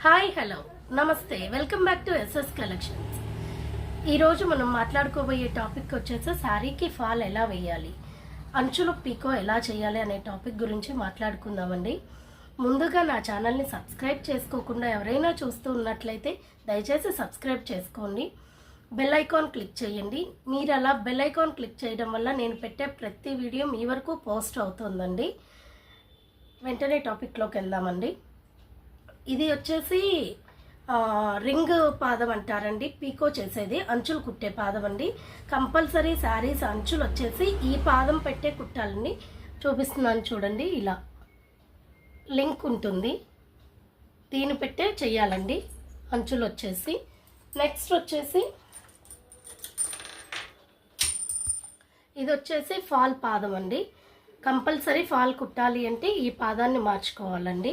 Hi hello నమస్తే welcome back to SS collections. ఈరోజు మనం మాట్లాడుకోబోయే టాపిక్ వచ్చేసి శారీకి ఫాల్ ఎలా వేయాలి, అంచులు పీకో ఎలా చేయాలి అనే టాపిక్ గురించి మాట్లాడుకుందామండి. ముందుగా నా ఛానల్ని సబ్స్క్రైబ్ చేసుకోకుండా ఎవరైనా చూస్తూ ఉన్నట్లయితే దయచేసి సబ్స్క్రైబ్ చేసుకోండి, బెల్ ఐకాన్ క్లిక్ చేయండి. మీరు అలా బెల్ ఐకాన్ క్లిక్ చేయడం వల్ల నేను పెట్టే ప్రతి వీడియో మీ వరకు పోస్ట్ అవుతుందండి. వెంటనే టాపిక్లోకి వెళ్దామండి. ఇది వచ్చేసి రింగ్ పాదం అంటారండి, పీకో చేసేది అంచులు కుట్టే పాదం అండి. కంపల్సరీ శారీస్ అంచులు వచ్చేసి ఈ పాదం పెట్టే కుట్టాలండి. చూపిస్తున్నాను చూడండి, ఇలా లింక్ ఉంటుంది, దీన్ని పెట్టే చెయ్యాలండి అంచులు వచ్చేసి. నెక్స్ట్ వచ్చేసి ఇది వచ్చేసి ఫాల్ పాదం అండి. కంపల్సరీ ఫాల్ కుట్టాలి అంటే ఈ పాదాన్ని మార్చుకోవాలండి.